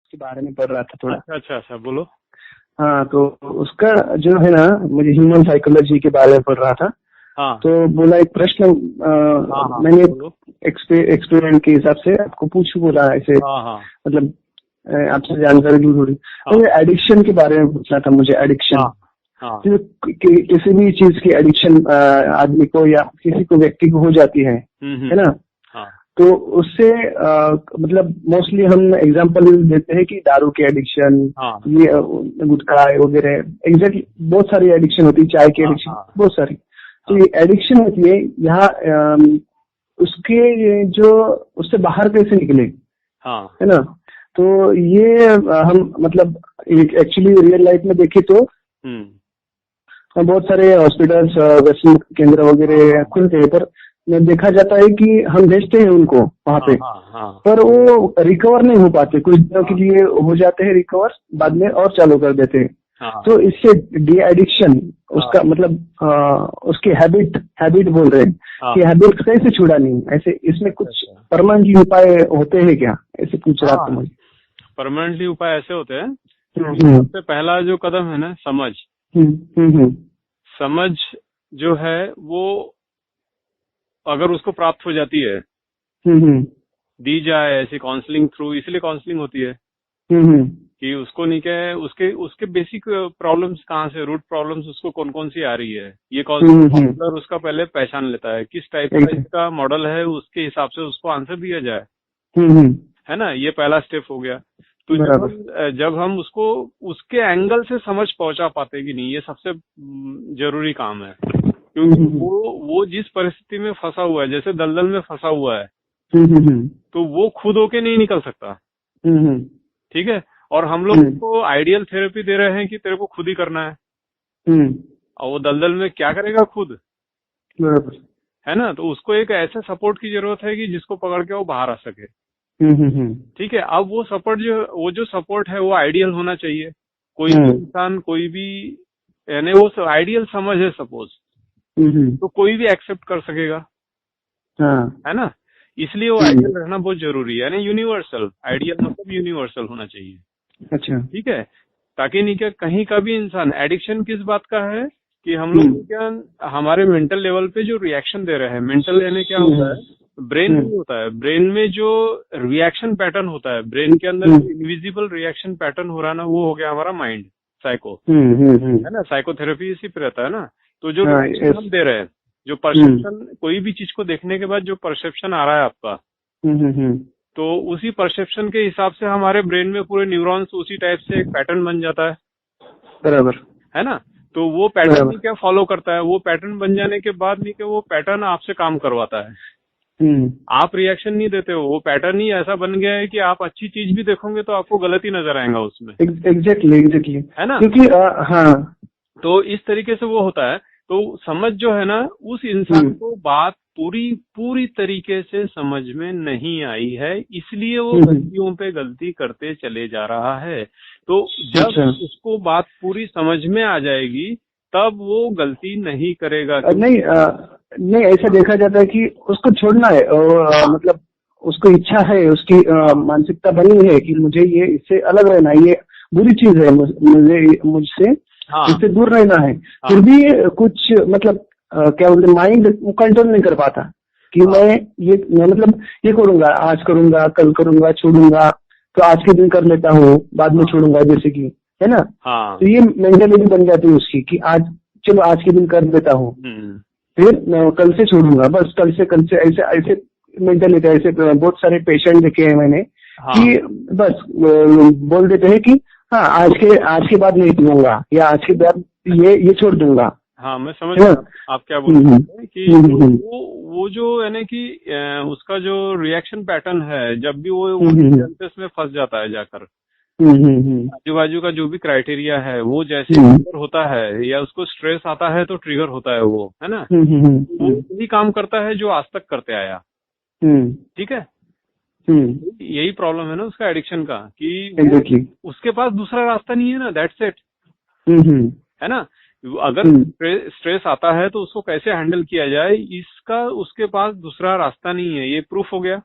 के बारे में पढ़ रहा था थोड़ा। अच्छा अच्छा अच्छा, बोलो। हाँ, तो उसका जो है ना, मुझे ह्यूमन साइकोलॉजी के बारे में पढ़ रहा था। हाँ तो बोला एक प्रश्न हाँ मैंने बोलो। एक्सपेरिमेंट के हिसाब से आपको पूछू, बोला ऐसे हाँ हाँ मतलब आपसे जानकारी ली थोड़ी। तो एडिक्शन के बारे में पूछना था मुझे, एडिक्शन। हाँ हाँ किसी भी चीज की एडिक्शन आदमी को या किसी को व्यक्ति को हो जाती है ना। हाँ तो उससे मतलब मोस्टली हम एग्जांपल देते हैं कि दारू की एडिक्शन, हाँ ये गुटखा वगैरह, एग्जैक्टली बहुत सारी एडिक्शन होती है, चाय की एडिक्शन, बहुत सारी। तो ये एडिक्शन होती है यहाँ, उसके ये जो उससे बाहर कैसे निकले, है ना। तो ये हम मतलब एक्चुअली रियल लाइफ में देखें तो बहुत सारे हॉस्पिटल्स, वैक्सीन केंद्र वगैरह खुलते हैं, पर देखा जाता है कि हम भेजते हैं उनको वहाँ पे, पर वो रिकवर नहीं हो पाते, कुछ दिनों के लिए हो जाते हैं रिकवर, बाद में और चालू कर देते हैं। तो इससे डी एडिक्शन, उसका मतलब उसकी हैबिट बोल रहे हैं कि हैबिट कैसे छुड़ानी, ऐसे इसमें कुछ परमानेंटली उपाय होते हैं क्या, ऐसे पूछ रहा था मुझे। परमानेंटली उपाय ऐसे होते हैं, सबसे पहला जो कदम है ना, समझ। समझ जो है वो अगर उसको प्राप्त हो जाती है, दी जाए ऐसी काउंसलिंग थ्रू, इसलिए काउंसलिंग होती है कि उसको नहीं क्या उसके उसके बेसिक प्रॉब्लम्स कहाँ से, रूट प्रॉब्लम्स उसको कौन कौन सी आ रही है, ये काउंसलर उसका पहले पहचान लेता है किस टाइप का इसका मॉडल है, उसके हिसाब से उसको आंसर दिया जाए, है ना। ये पहला स्टेप हो गया। तो जब हम उसको उसके एंगल से समझ पहुंचा पाते कि नहीं, ये सबसे जरूरी काम है, क्योंकि वो जिस परिस्थिति में फंसा हुआ है, जैसे दलदल में फंसा हुआ है, तो वो खुद होके नहीं निकल सकता, ठीक है। और हम लोग उसको आइडियल थेरेपी दे रहे हैं कि तेरे को खुद ही करना है, और वो दलदल में क्या करेगा खुद, है ना। तो उसको एक ऐसे सपोर्ट की जरूरत है कि जिसको पकड़ के वो बाहर आ सके, ठीक है। अब वो जो सपोर्ट है वो आइडियल होना चाहिए। कोई भी इंसान, कोई भी, यानी वो आइडियल समझ है सपोज, तो कोई भी एक्सेप्ट कर सकेगा, है ना। इसलिए वो आइडियल रहना बहुत जरूरी है, यानी यूनिवर्सल। आइडियल मतलब यूनिवर्सल होना चाहिए, अच्छा, ठीक है। ताकि नहीं क्या कहीं का भी इंसान, एडिक्शन किस बात का है कि हम लोग क्या हमारे मेंटल लेवल पे जो रिएक्शन दे रहे हैं, मेंटल यानी क्या होता है, ब्रेन नहीं होता है, ब्रेन में जो रिएक्शन पैटर्न होता है, ब्रेन के अंदर जो इनविजिबल रिएक्शन पैटर्न हो रहा है ना, वो हो गया हमारा माइंड, साइको, है ना। साइकोथेरेपी इसी पे रहता है ना। तो जो रिएक्शन हम दे रहे हैं, जो परसेप्शन, कोई भी चीज को देखने के बाद जो परसेप्शन आ रहा है आपका, तो उसी परसेप्शन के हिसाब से हमारे ब्रेन में पूरे न्यूरॉन्स उसी टाइप से एक पैटर्न बन जाता है, बराबर, है ना। तो वो पैटर्न नहीं क्या फॉलो करता है, वो पैटर्न बन जाने के बाद नहीं क्या वो पैटर्न आपसे काम करवाता है, आप रिएक्शन नहीं देते हो, वो पैटर्न ही ऐसा बन गया है कि आप अच्छी चीज भी देखोगे तो आपको गलत ही नजर आएगा उसमें, एग्जैक्टली, है ना। क्योंकि हाँ, तो इस तरीके से वो होता है। तो समझ जो है ना, उस इंसान को बात पूरी तरीके से समझ में नहीं आई है, इसलिए वो गलतियों पे गलती करते चले जा रहा है। तो जब उसको बात पूरी समझ में आ जाएगी तब वो गलती नहीं करेगा। नहीं, ऐसा देखा जाता है कि उसको छोड़ना है, मतलब उसको इच्छा है, उसकी मानसिकता बनी है कि मुझे ये इससे अलग रहना है, ये बुरी चीज है, मुझसे इससे दूर रहना है। फिर भी कुछ मतलब क्या बोलते, माइंड कंट्रोल नहीं कर पाता कि मैं मतलब ये करूंगा, आज करूंगा, कल करूंगा, छोड़ूंगा, तो आज के दिन कर लेता हूँ, बाद में छोड़ूंगा, जैसे कि, है ना। तो ये मेंटालिटी बन जाती है उसकी कि चलो आज के दिन कर देता हूँ, फिर कल से छोड़ूंगा, बस कल से ऐसे मेंटालिटी। ऐसे बहुत सारे पेशेंट देखे हैं मैंने कि बस बोल देते हैं कि हाँ, आज के बाद नहीं पीऊंगा, या आज के बाद ये छोड़ दूंगा। हाँ, मैं समझ रहा हूँ आप क्या बोल रहे हैं कि वो जो है ना कि उसका जो रिएक्शन पैटर्न है, जब भी वो सेंसेस में फंस जाता है जाकर, आजू बाजू का जो भी क्राइटेरिया है वो जैसे ट्रिगर होता है, या उसको स्ट्रेस आता है तो ट्रिगर होता है वो, है ना। वो वही काम करता है जो आज तक करते आया, ठीक है। यही प्रॉब्लम है ना उसका एडिक्शन का, कि उसके पास दूसरा रास्ता नहीं है ना, दैट्स इट, है ना। अगर स्ट्रेस आता है तो उसको कैसे हैंडल किया जाए, इसका उसके पास दूसरा रास्ता नहीं है, ये प्रूफ हो गया।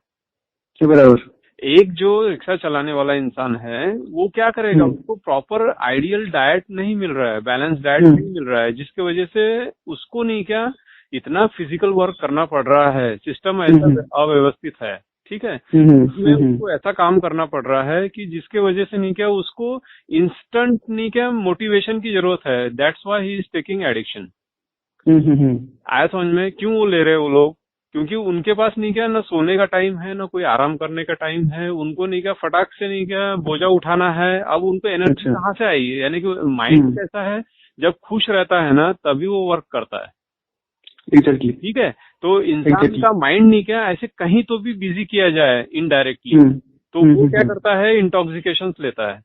बराबर। एक जो रिक्शा चलाने वाला इंसान है वो क्या करेगा, उसको प्रॉपर आइडियल डाइट नहीं मिल रहा है, बैलेंस डाइट नहीं मिल रहा है, जिसकी वजह से उसको नहीं क्या इतना फिजिकल वर्क करना पड़ रहा है, सिस्टम ऐसा अव्यवस्थित है, ठीक है, उसमें उसको ऐसा काम करना पड़ रहा है कि जिसके वजह से नहीं क्या उसको इंस्टेंट नहीं क्या मोटिवेशन की जरूरत है, that's why he is taking addiction. आया समझ में? क्यों वो ले रहे वो लोग? क्योंकि उनके पास नहीं क्या ना सोने का टाइम है, ना कोई आराम करने का टाइम है, उनको नहीं क्या फटाक से नहीं क्या बोझा उठाना है। अब उनको एनर्जी कहाँ से आई? यानी कि माइंड कैसा है, जब खुश रहता है ना तभी वो वर्क करता है। ठीक है, तो इंसान का माइंड नहीं क्या ऐसे कहीं तो भी बिजी किया जाए इनडायरेक्टली, तो वो क्या करता है, इंटॉक्सिकेशन लेता है।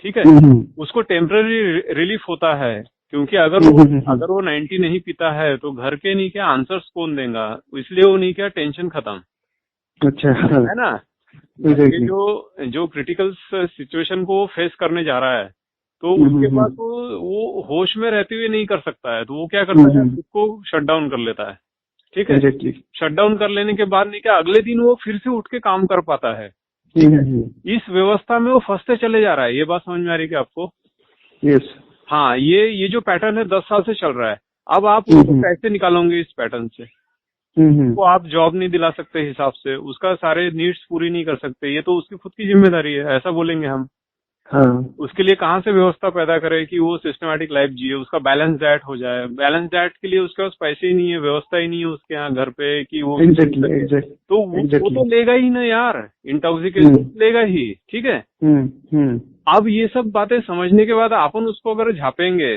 ठीक है, उसको टेम्पररी रिलीफ होता है, क्योंकि अगर वो 90 नहीं पीता है तो घर के नहीं क्या आंसर्स कौन देगा, इसलिए वो नहीं क्या टेंशन खत्म। अच्छा, है ना? जो क्रिटिकल सिचुएशन को फेस करने जा रहा है तो उसके पास वो होश में रहते हुए नहीं कर सकता है, तो वो क्या करता है, उसको शट डाउन कर लेता है। ठीक है, शट डाउन कर लेने के बाद नहीं क्या अगले दिन वो फिर से उठ के काम कर पाता है। ठीक है, इस व्यवस्था में वो फंसते चले जा रहा है। ये बात समझ में आ रही है क्या आपको? यस। हाँ, ये जो पैटर्न है 10 साल से चल रहा है। अब आप उसको कैसे निकालोगे इस पैटर्न से? वो आप जॉब नहीं दिला सकते हिसाब से, उसका सारे नीड्स पूरी नहीं कर सकते, ये तो उसकी खुद की जिम्मेदारी है, ऐसा बोलेंगे हम। हाँ। उसके लिए कहाँ से व्यवस्था पैदा करे कि वो सिस्टमैटिक लाइफ जिए, उसका बैलेंस डाइट हो जाए। बैलेंस डाइट के लिए उसके पास पैसे ही नहीं है, व्यवस्था ही नहीं है उसके यहाँ घर पे कि वो तो वो तो लेगा ही ना यार, इंटॉक्सिकेशन लेगा ही। ठीक है, अब ये सब बातें समझने के बाद अपन उसको अगर झापेंगे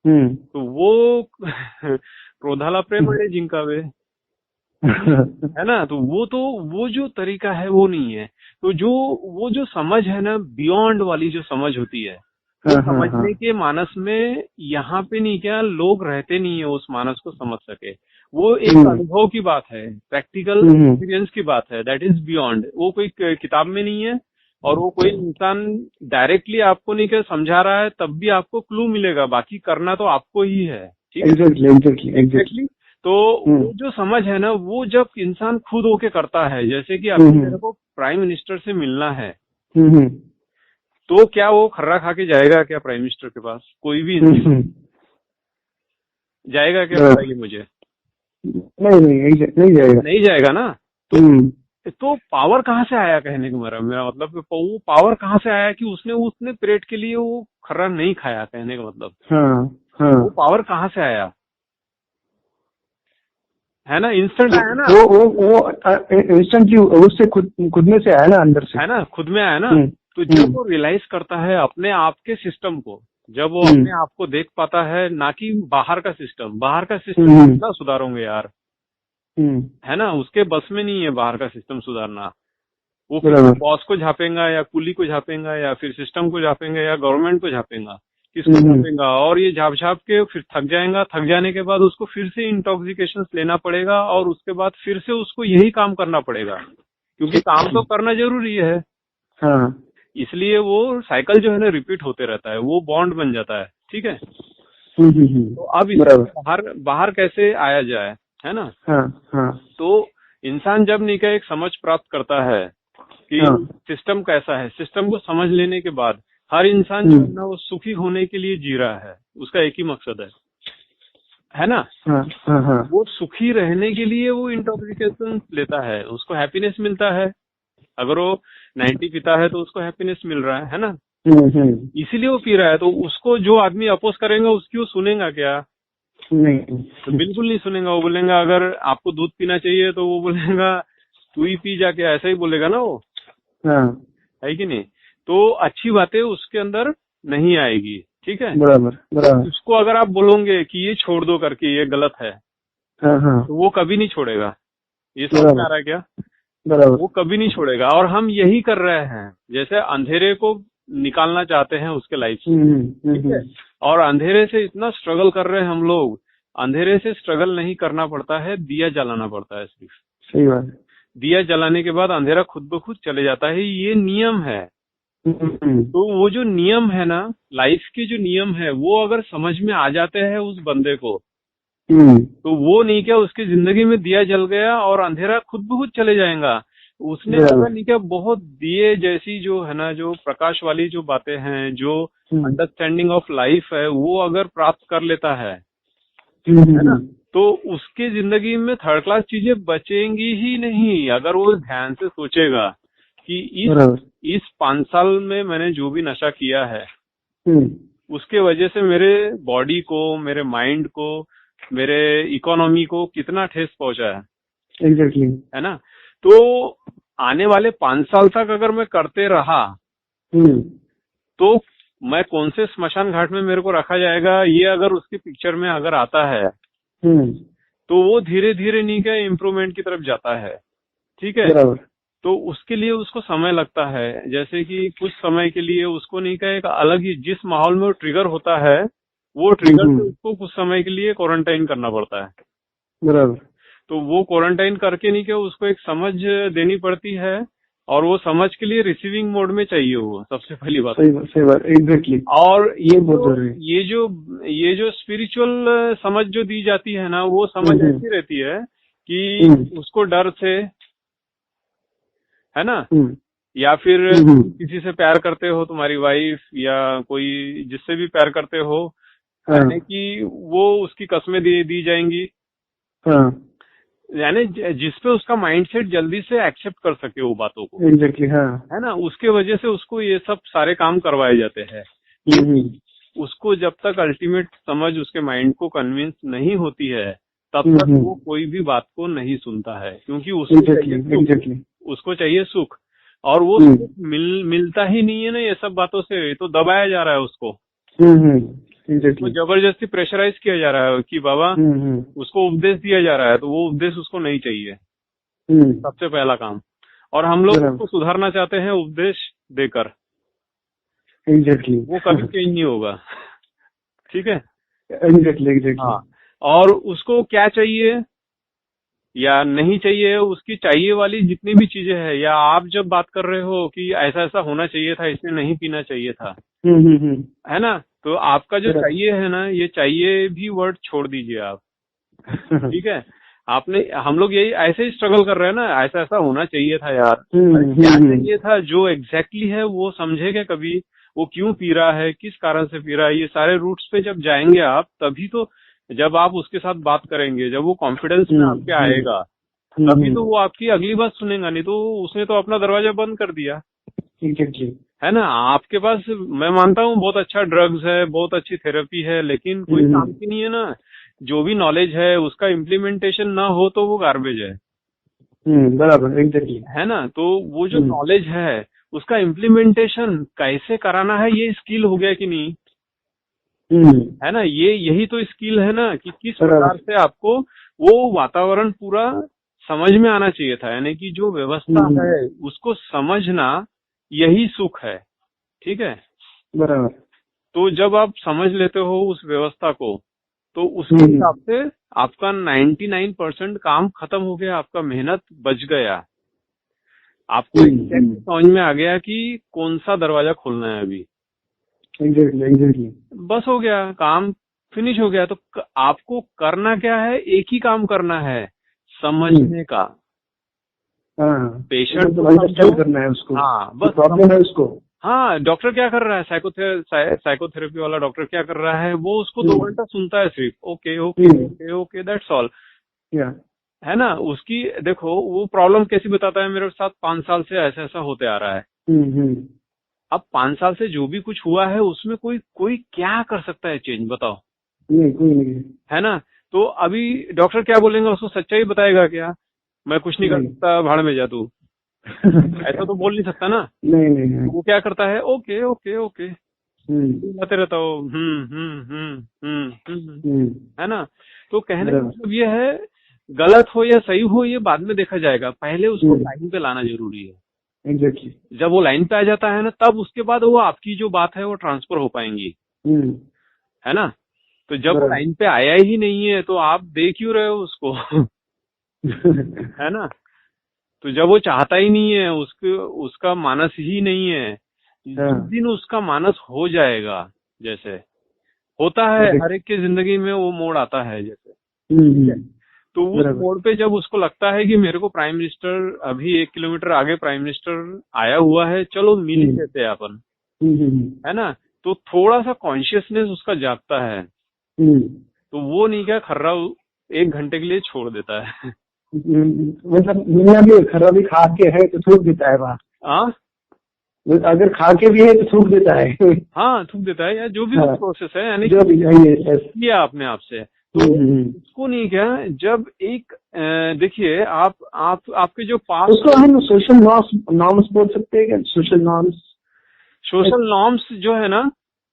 तो वो क्रोधाला प्रेम बड़े जिंकावे, है ना? तो वो जो तरीका है वो नहीं है। तो वो जो समझ है ना, बियॉन्ड वाली जो समझ होती है, वो समझने के मानस में यहाँ पे नहीं क्या लोग रहते नहीं है उस मानस को समझ सके। वो एक अनुभव की बात है, प्रैक्टिकल एक्सपीरियंस की बात है, दैट इज बियॉन्ड। वो कोई किताब में नहीं है, और वो कोई इंसान डायरेक्टली आपको नहीं क्या समझा रहा है, तब भी आपको क्लू मिलेगा, बाकी करना तो आपको ही है। ठीक है, एग्जैक्टली। तो वो जो समझ है ना, वो जब इंसान खुद होके करता है, जैसे कि अभी मेरे को प्राइम मिनिस्टर से मिलना है, तो क्या वो खर्रा खा के जाएगा क्या प्राइम मिनिस्टर के पास? कोई भी इंसान जाएगा क्या? बताइए मुझे। नहीं जाएगा। नहीं जाएगा ना। तो पावर कहाँ से आया? कहने का मेरा मतलब वो पावर कहाँ से आया कि उसने पीरियड के लिए वो खर्रा नहीं खाया? कहने का मतलब वो पावर कहाँ से आया? है ना, इंस्टेंट आया ना। वो इंस्टेंटली उससे खुद में से आया ना, अंदर से, है ना, खुद में आया ना। तो जब वो रियलाइज करता है अपने आप के सिस्टम को, जब वो अपने आप को देख पाता है, ना कि बाहर का सिस्टम कितना सुधारोगे यार, है ना, उसके बस में नहीं है बाहर का सिस्टम सुधारना। वो बॉस को झापेगा या कुली को झापेगा या फिर सिस्टम को झापेगा या गवर्नमेंट को झापेगा, किसको झापेगा? और ये झाप झाप के फिर थक जाएगा। थक जाने के बाद उसको फिर से इंटॉक्सिकेशन लेना पड़ेगा, और उसके बाद फिर से उसको यही काम करना पड़ेगा, क्योंकि काम तो करना जरूरी है। हाँ। इसलिए वो साइकिल जो है ना रिपीट होते रहता है, वो बॉन्ड बन जाता है। ठीक है, तो अब इससे बाहर कैसे आया जाए, है ना? हाँ। तो इंसान जब नहीं का एक समझ प्राप्त करता है कि सिस्टम कैसा है, सिस्टम को समझ लेने के बाद हर इंसान जो है ना वो सुखी होने के लिए जी रहा है, उसका एक ही मकसद है ना? वो सुखी रहने के लिए वो इंटॉक्सिकेशन लेता है, उसको हैप्पीनेस मिलता है। अगर वो 90 पीता है तो उसको हैप्पीनेस मिल रहा है ना? इसीलिए वो पी रहा है। तो उसको जो आदमी अपोज करेगा उसकी वो सुनेगा क्या? नहीं, तो बिल्कुल नहीं सुनेगा। वो बोलेगा अगर आपको दूध पीना चाहिए तो वो बोलेगा तू ही पी जाके, ऐसा ही बोलेगा ना वो, है कि नहीं? तो अच्छी बातें उसके अंदर नहीं आएगी। ठीक है, बराबर। तो उसको अगर आप बोलोगे कि ये छोड़ दो करके, ये गलत है, तो वो कभी नहीं छोड़ेगा। ये समझ में आ रहा है क्या? बराबर, वो कभी नहीं छोड़ेगा। और हम यही कर रहे हैं, जैसे अंधेरे को निकालना चाहते हैं उसके लाइफ से, ठीक है, और अंधेरे से इतना स्ट्रगल कर रहे हैं हम लोग। अंधेरे से स्ट्रगल नहीं करना पड़ता है, दिया जलाना पड़ता है सिर्फ। सही बात है। दिया जलाने के बाद अंधेरा खुद ब खुद चले जाता है, ये नियम है। तो वो जो नियम है ना, लाइफ के जो नियम है, वो अगर समझ में आ जाते हैं उस बंदे को, तो वो नहीं क्या उसकी जिंदगी में दिया जल गया और अंधेरा खुद ब खुद चले जाएगा। उसने पता नहीं क्या बहुत दिए जैसी जो है ना, जो प्रकाश वाली जो बातें हैं, जो अंडरस्टैंडिंग ऑफ लाइफ है, वो अगर प्राप्त कर लेता है ना, तो उसके जिंदगी में थर्ड क्लास चीजें बचेंगी ही नहीं। अगर वो ध्यान से सोचेगा कि इस 5 साल में मैंने जो भी नशा किया है उसके वजह से मेरे बॉडी को, मेरे माइंड को, मेरे इकोनॉमी को कितना ठेस पहुंचा है। एग्जैक्टली है ना। तो आने वाले 5 साल तक अगर मैं करते रहा तो मैं कौन से स्मशान घाट में मेरे को रखा जाएगा, ये अगर उसकी पिक्चर में अगर आता है तो वो धीरे धीरे नहीं क्या इम्प्रूवमेंट की तरफ जाता है। ठीक है। तो उसके लिए उसको समय लगता है। जैसे कि कुछ समय के लिए उसको नहीं क्या एक अलग ही जिस माहौल में वो ट्रिगर होता है, वो ट्रिगर से उसको कुछ समय के लिए क्वारंटाइन करना पड़ता है। बराबर। तो वो क्वारंटाइन करके नहीं क्या उसको एक समझ देनी पड़ती है, और वो समझ के लिए रिसीविंग मोड में चाहिए वो सबसे पहली बात। सही बात एग्जैक्टली। और ये जो स्पिरिचुअल समझ जो दी जाती है ना, वो समझ ऐसी रहती है कि उसको डर से, है ना, या फिर किसी से प्यार करते हो, तुम्हारी वाइफ या कोई जिससे भी प्यार करते हो, यानी कि वो उसकी कस्में दी जाएंगी, यानी जिस पे उसका माइंडसेट जल्दी से एक्सेप्ट कर सके वो बातों को। एग्जैक्टली है ना, उसके वजह से उसको ये सब सारे काम करवाए जाते हैं। उसको जब तक अल्टीमेट समझ उसके माइंड को कन्विंस नहीं होती है तब तक वो कोई भी बात को नहीं सुनता है, क्योंकि उसको चाहिए सुख, और वो सुख मिलता ही नहीं है ना ये सब बातों से, तो दबाया जा रहा है उसको। तो जबरदस्ती प्रेशराइज किया जा रहा है कि बाबा उसको उपदेश दिया जा रहा है, तो वो उपदेश उसको नहीं चाहिए। सबसे पहला काम। और हम लोग उसको सुधारना चाहते हैं उपदेश देकर। एग्जैक्टली वो कभी चेंज नहीं होगा। ठीक है। एग्जैक्टली हाँ। और उसको क्या चाहिए या नहीं चाहिए, उसकी चाहिए वाली जितनी भी चीजें हैं, या आप जब बात कर रहे हो कि ऐसा ऐसा होना चाहिए था, इसमें नहीं पीना चाहिए था, है ना, तो आपका जो चाहिए है ना, ये चाहिए भी वर्ड छोड़ दीजिए आप। ठीक है। हम लोग यही ऐसे ही स्ट्रगल कर रहे हैं ना, ऐसा ऐसा होना चाहिए था यार, क्या चाहिए था, जो एग्जैक्टली है वो समझेगा कभी, वो क्यों पी रहा है, किस कारण से पी रहा है, ये सारे रूट्स पे जब जाएंगे आप, तभी तो जब आप उसके साथ बात करेंगे, जब वो कॉन्फिडेंस में आपके आएगा, तभी तो वो आपकी अगली बात सुनेगा, नहीं तो उसने तो अपना दरवाजा बंद कर दिया। है ना। आपके पास मैं मानता हूँ बहुत अच्छा ड्रग्स है, बहुत अच्छी थेरेपी है, लेकिन कोई काम की नहीं है ना। जो भी नॉलेज है उसका इम्प्लीमेंटेशन ना हो तो वो गार्बेज है। बराबर एग्जैक्टली। है ना। तो वो जो नॉलेज है उसका इम्प्लीमेंटेशन कैसे कराना है, ये स्किल हो गया कि नहीं। है ना। यही तो स्किल है ना, कि किस प्रकार से आपको वो वातावरण पूरा समझ में आना चाहिए था, यानी कि जो व्यवस्था है उसको समझना, यही सुख है। ठीक है। बराबर। तो जब आप समझ लेते हो उस व्यवस्था को, तो उसके हिसाब से आपका 99% काम खत्म हो गया, आपका मेहनत बच गया, आपको समझ में आ गया कि कौन सा दरवाजा खोलना है अभी। एग्जैक्टली बस हो गया, काम फिनिश हो गया। तो आपको करना क्या है, एक ही काम करना है, समझने का। पेशेंट को अंडरस्टैंड करना है उसको। हाँ बस प्रॉब्लम है उसको। हाँ, डॉक्टर क्या कर रहा है, साइकोथेरेपी वाला डॉक्टर क्या कर रहा है, वो उसको 2 घंटा सुनता है सिर्फ। Okay okay okay okay, that's all. है ना। उसकी देखो वो प्रॉब्लम कैसी बताता है, मेरे साथ 5 साल से ऐसा ऐसा होते आ रहा है। अब 5 साल से जो भी कुछ हुआ है उसमें कोई क्या कर सकता है चेंज, बताओ। कोई नहीं। है ना। तो अभी डॉक्टर क्या बोलेंगे, उसको सच्चाई बताएगा क्या, मैं कुछ नहीं कर सकता, भाड़ में जा तू। ऐसा तो बोल नहीं सकता ना। नहीं। वो क्या करता है, ओके ओके ओके आते रहता हो। है ना। तो कहने का मतलब ये है, गलत हो या सही हो ये बाद में देखा जाएगा, पहले उसको लाइन पे लाना जरूरी है। एग्जैक्टली। जब वो लाइन पे आ जाता है ना, तब उसके बाद वो आपकी जो बात है वो ट्रांसफर हो पाएंगी। है ना। तो जब वो लाइन पे आया ही नहीं है तो आप देख क्यों रहे हो उसको। है ना। तो जब वो चाहता ही नहीं है, उसका मानस ही नहीं है, जिस दिन उसका मानस हो जाएगा, जैसे होता है हर एक की जिंदगी में वो मोड़ आता है, जैसे तो उस मोड़ पे जब उसको लगता है कि मेरे को प्राइम मिनिस्टर अभी 1 किलोमीटर आगे प्राइम मिनिस्टर आया हुआ है, चलो मिल ही लेते हैं अपन, है ना, तो थोड़ा सा कॉन्शियसनेस उसका जागता है, तो वो नहीं क्या खर्रा 1 घंटे के लिए छोड़ देता है। मतलब मिलना भी खर्रा भी खा के है तो थूक देता है वहाँ, अगर खा के भी है तो थूक देता है। हाँ, थूक देता है, या जो भी प्रोसेस है, यानी जो भी किया अपने आप से, तो उसको नहीं क्या, जब एक देखिए आपके जो पास, उसको हम सोशल नॉर्म्स बोल सकते हैं क्या? सोशल नॉर्म्स जो है ना,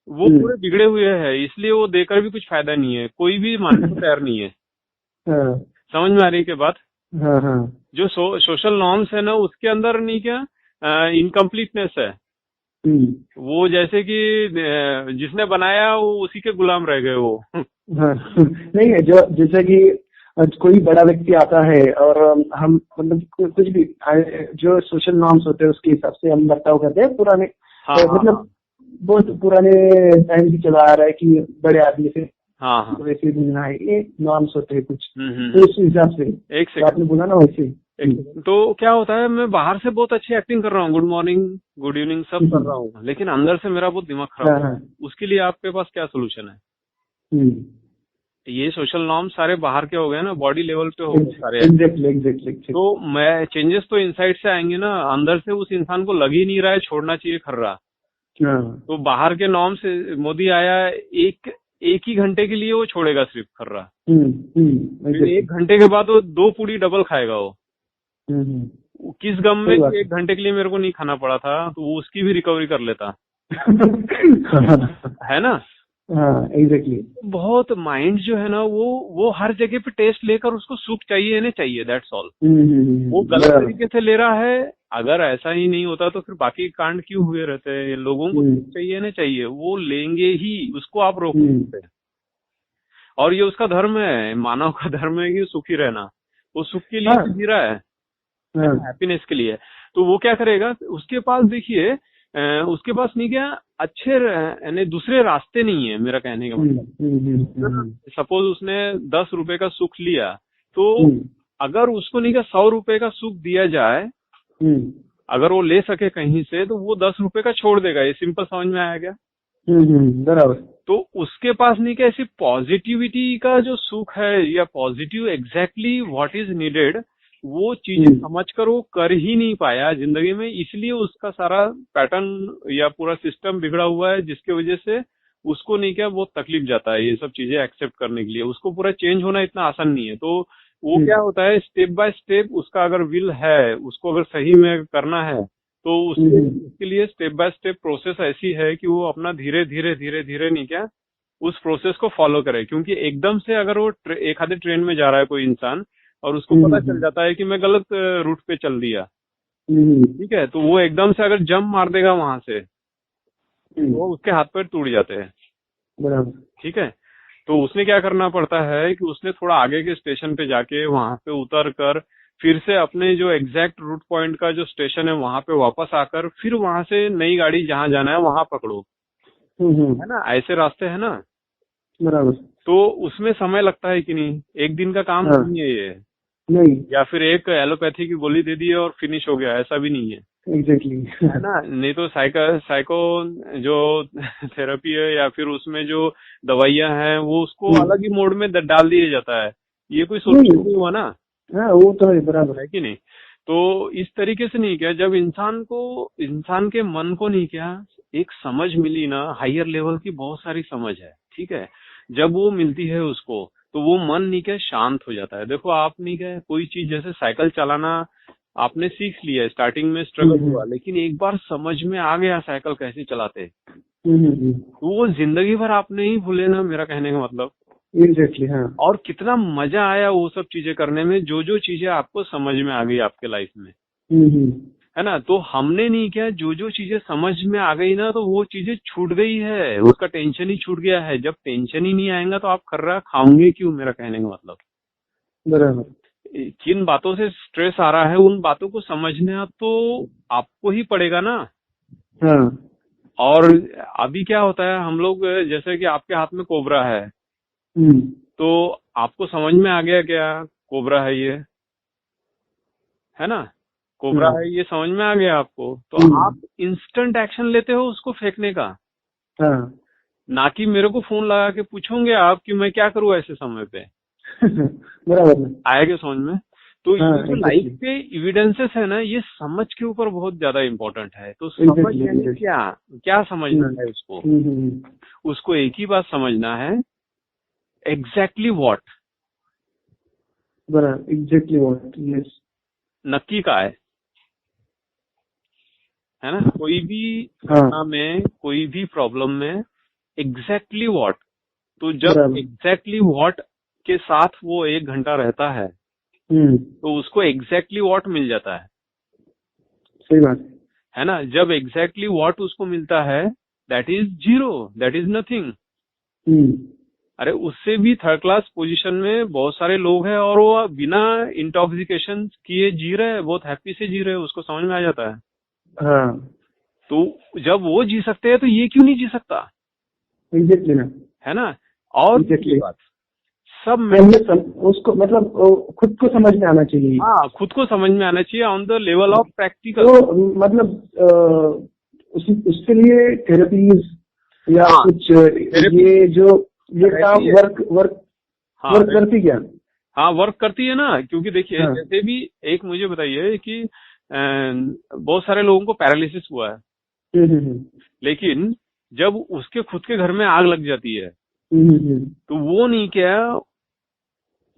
वो पूरे बिगड़े हुए हैं, इसलिए वो देकर भी कुछ फायदा नहीं है, कोई भी मानने को तैयार नहीं है। समझ में आ रही है बात? जो सोशल नॉर्म्स है ना, उसके अंदर नहीं क्या इनकम्प्लीटनेस है। वो जैसे कि जिसने बनाया वो उसी के गुलाम रह गए वो। नहीं है, जो जैसे कि कोई बड़ा व्यक्ति आता है और हम मतलब कुछ भी जो सोशल नॉर्म्स होते हैं उसके हिसाब से हम बर्ताव करते हैं पुराने, मतलब बहुत पुराने टाइम से चला आ रहा है कि बड़े आदमी से वैसे मिलना है, ये नॉर्म्स होते हैं कुछ, तो उस हिसाब से एक आपने बोला ना वैसे। तो क्या होता है, मैं बाहर से बहुत अच्छी एक्टिंग कर रहा हूँ, गुड मॉर्निंग गुड इवनिंग सब कर रहा हूँ, लेकिन अंदर से मेरा बहुत दिमाग खराब है। उसके लिए आपके पास क्या सोल्यूशन है? ये सोशल नॉर्म्स सारे बाहर के हो गए ना, बॉडी लेवल पे हो गए सारे। एग्जैक्टली। तो मैं चेंजेस तो इनसाइड से आएंगे ना, अंदर से उस इंसान को लग ही नहीं रहा है छोड़ना चाहिए खर्रा। तो बाहर के नॉर्म्स, मोदी आया एक ही घंटे के लिए वो छोड़ेगा सिर्फ खर्रा, फिर 1 घंटे के बाद वो 2 पूड़ी डबल खाएगा वो। किस गम में 1 घंटे के लिए मेरे को नहीं खाना पड़ा था, तो वो उसकी भी रिकवरी कर लेता। है ना? एग्जैक्टली। बहुत माइंड जो है ना, वो हर जगह पे टेस्ट लेकर उसको सुख चाहिए ना चाहिए, दैट्स ऑल। वो गलत तरीके से ले रहा है। अगर ऐसा ही नहीं होता तो फिर बाकी कांड क्यों हुए रहते हैं? लोगों को सुख चाहिए ना चाहिए, वो लेंगे ही, उसको आप रोक नहीं सकते। और ये उसका धर्म है, मानव का धर्म है कि सुखी रहना। वो सुख के लिए जी रहा है, हैप्पीनेस के लिए। तो वो क्या करेगा, उसके पास देखिए, उसके पास नहीं क्या अच्छे यानी दूसरे रास्ते नहीं है, मेरा कहने का मतलब। सपोज उसने 10 रुपए का सुख लिया, तो अगर उसको नहीं क्या 100 रुपए का सुख दिया जाए, अगर वो ले सके कहीं से, तो वो 10 रुपए का छोड़ देगा। ये सिंपल समझ में आया क्या? बराबर। तो उसके पास नहीं क्या ऐसी पॉजिटिविटी का जो सुख है, या positive exactly what is needed, वो चीजें समझकर वो कर ही नहीं पाया जिंदगी में, इसलिए उसका सारा पैटर्न या पूरा सिस्टम बिगड़ा हुआ है, जिसकी वजह से उसको नहीं क्या बहुत तकलीफ जाता है ये सब चीजें एक्सेप्ट करने के लिए। उसको पूरा चेंज होना इतना आसान नहीं है। तो वो क्या होता है, स्टेप बाय स्टेप उसका अगर विल है, उसको अगर सही में करना है, तो उसके लिए स्टेप बाय स्टेप प्रोसेस ऐसी है कि वो अपना धीरे धीरे धीरे धीरे नहीं क्या उस प्रोसेस को फॉलो करे। क्योंकि एकदम से अगर वो एक आधे ट्रेन में जा रहा है कोई इंसान, और उसको पता चल जाता है कि मैं गलत रूट पे चल दिया, ठीक है, तो वो एकदम से अगर जंप मार देगा वहां से, तो उसके हाथ पैर टूट जाते हैं। ठीक है, तो उसने क्या करना पड़ता है कि उसने थोड़ा आगे के स्टेशन पे जाके वहां पे उतर कर फिर से अपने जो एग्जैक्ट रूट पॉइंट का जो स्टेशन है वहां पे वापस आकर फिर वहां से नई गाड़ी जहां जाना है वहां पकड़ो, है ना, ऐसे रास्ते है ना। बराबर। तो उसमें समय लगता है कि नहीं, एक दिन का काम नहीं है ये, नहीं, या फिर एक एलोपैथी की गोली दे दी और फिनिश हो गया, ऐसा भी नहीं है। एग्जैक्टली है ना, नहीं तो साइको जो थेरेपी है या फिर उसमें जो दवाइयां हैं वो उसको अलग ही मोड में डाल दिया जाता है। ये कोई सोल्यूशन नहीं हुआ ना। वो तो है, बराबर है कि नहीं। तो इस तरीके से नहीं क्या, जब इंसान के मन को नहीं क्या एक समझ मिली ना, हायर लेवल की बहुत सारी समझ है, ठीक है, जब वो मिलती है उसको, तो वो मन नहीं क्या शांत हो जाता है। देखो आप नहीं क्या कोई चीज जैसे साइकिल चलाना आपने सीख लिया, स्टार्टिंग में स्ट्रगल हुआ, लेकिन एक बार समझ में आ गया साइकिल कैसे चलाते, तो वो जिंदगी भर आप नहीं भूले ना, मेरा कहने का मतलब। एग्जैक्टली हाँ। और कितना मजा आया वो सब चीजें करने में, जो चीजें आपको समझ में आ गई आपके लाइफ में, है ना। तो हमने नहीं किया, जो चीजें समझ में आ गई ना, तो वो चीजें छूट गई है, उसका टेंशन ही छूट गया है। जब टेंशन ही नहीं आएगा तो आप खर्रा खाओगे क्यों, मेरा कहने का मतलब। बराबर। किन बातों से स्ट्रेस आ रहा है उन बातों को समझना तो आपको ही पड़ेगा ना। हाँ। और अभी क्या होता है, हम लोग जैसे कि आपके हाथ में कोबरा है, तो आपको समझ में आ गया क्या कोबरा है ये, है ना, कोबरा है ये समझ में आ गया आपको। तो आप इंस्टेंट एक्शन लेते हो उसको फेंकने का, ना कि मेरे को फोन लगा के पूछोगे आप कि मैं क्या करूं ऐसे समय पे। बराबर आएगा समझ में। तो ये जो लाइफ के एविडेंसेस है ना, ये समझ के ऊपर बहुत ज्यादा इम्पोर्टेंट है। तो समझ यानी क्या समझना है उसको, उसको एक ही बात समझना है, exactly what, exactly what, yes, नक्की का है ना। कोई भी घटना में, कोई भी प्रॉब्लम में एग्जैक्टली व्हाट, तो जब एग्जैक्टली व्हाट के साथ वो 1 घंटा रहता है तो उसको एग्जैक्टली व्हाट मिल जाता है। सही बात है ना। जब एग्जैक्टली व्हाट उसको मिलता है, that is zero, that is nothing. अरे उससे भी थर्ड क्लास पोजीशन में बहुत सारे लोग हैं और वो बिना इंटॉक्सिकेशन किए जी रहे हैं, बहुत हैप्पी से जी रहे हैं, उसको समझ में आ जाता है। हाँ। तो जब वो जी सकते हैं तो ये क्यों नहीं जी सकता। एग्जैक्टली ना, है ना। और बात सब उसको मतलब खुद को समझ में आना चाहिए। हाँ, खुद को समझ में आना चाहिए on the level of practical. तो मतलब उसके लिए थेरेपीज या कुछ ये जो ये काम वर्क करती क्या। हाँ, वर्क करती है ना, क्योंकि देखिए जैसे भी एक मुझे बताइए कि बहुत सारे लोगों को पैरालिसिस हुआ है, लेकिन जब उसके खुद के घर में आग लग जाती है तो वो नहीं क्या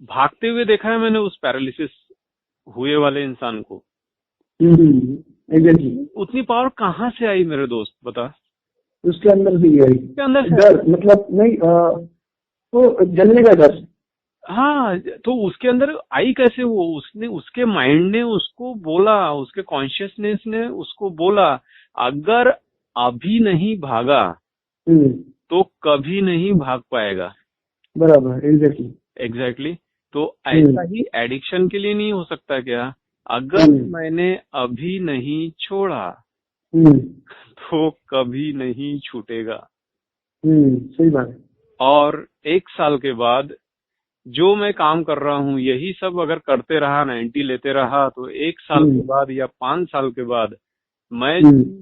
भागते हुए देखा है मैंने उस पैरालिसिस हुए वाले इंसान को। उतनी पावर कहाँ से आई मेरे दोस्त, बता। उसके अंदर से आई, उसके अंदर से डर, मतलब नहीं तो जलने का डर। हाँ, तो उसके अंदर आई कैसे वो, उसने, उसके माइंड ने उसको बोला, उसके कॉन्शियसनेस ने उसको बोला, अगर अभी नहीं भागा तो कभी नहीं भाग पाएगा। बराबर, एग्जैक्टली। तो ऐसा ही एडिक्शन के लिए नहीं हो सकता क्या, अगर मैंने अभी नहीं छोड़ा तो कभी नहीं छूटेगा। सही बात है। और 1 साल के बाद जो मैं काम कर रहा हूँ यही सब अगर करते रहा, 90 लेते रहा, तो 1 साल के बाद या 5 साल के बाद मैं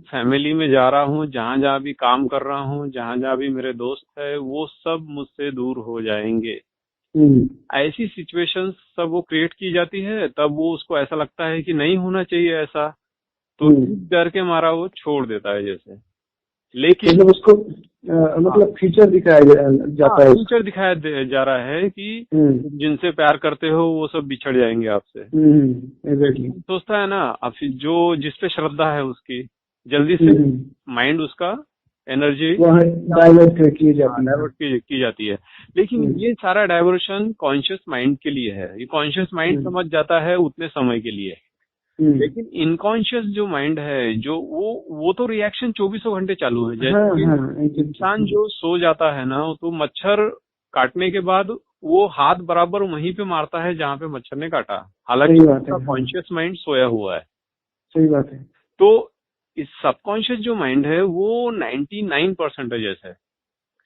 फैमिली में जा रहा हूँ, जहाँ जहाँ भी काम कर रहा हूँ, जहाँ जहाँ भी मेरे दोस्त है, वो सब मुझसे दूर हो जाएंगे। ऐसी सिचुएशंस सब वो क्रिएट की जाती है, तब वो उसको ऐसा लगता है कि नहीं होना चाहिए ऐसा, तो डर के मारा वो छोड़ देता है जैसे। लेकिन मतलब उसको मतलब फ्यूचर दिखाया जाता है, फ्यूचर दिखाया जा रहा है कि जिनसे प्यार करते हो वो सब बिछड़ जाएंगे आपसे। सोचता है ना, अब जो जिसपे श्रद्धा है उसकी जल्दी से माइंड उसका एनर्जी डाइवर्ट की जाती है। लेकिन ये सारा डाइवर्शन कॉन्शियस माइंड के लिए है, ये कॉन्शियस माइंड समझ जाता है उतने समय के लिए। लेकिन इनकॉन्शियस जो माइंड है, जो वो तो रिएक्शन 24 घंटे चालू है। जैसे इंसान जो सो जाता है ना, तो मच्छर काटने के बाद वो हाथ बराबर वहीं पे मारता है जहाँ पे मच्छर ने काटा, हालांकि उसका कॉन्शियस माइंड सोया हुआ है। सही बात है। तो इस सबकॉन्शियस जो माइंड है वो 99% है,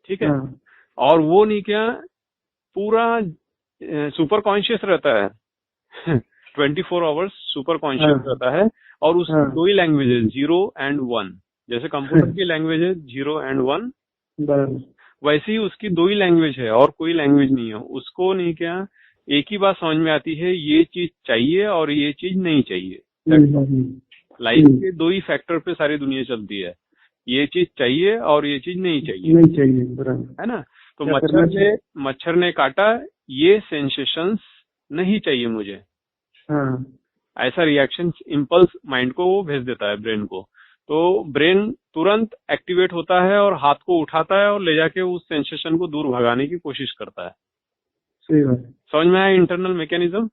ठीक है। और वो नहीं क्या पूरा सुपर कॉन्शियस रहता है 24 आवर्स सुपर कॉन्शियस रहता है। और उसकी 2 ही लैंग्वेज है, 0 and 1। जैसे कंप्यूटर की लैंग्वेज है 0 and 1, वैसे ही उसकी 2 ही लैंग्वेज है और कोई लैंग्वेज नहीं है। उसको नहीं क्या एक ही बात समझ में आती है, ये चीज चाहिए और ये चीज नहीं चाहिए। लाइफ के 2 ही फैक्टर पे सारी दुनिया चलती है, ये चीज चाहिए और ये चीज नहीं चाहिए, है ना। तो मच्छर ने काटा, ये सेंसेशंस नहीं चाहिए मुझे। ऐसा रिएक्शन इम्पल्स माइंड को वो भेज देता है ब्रेन को। तो ब्रेन तुरंत एक्टिवेट होता है और हाथ को उठाता है और ले जाके उस सेंसेशन को दूर भगाने की कोशिश करता है। सही बात। समझ में आया इंटरनल मैकेनिज्म।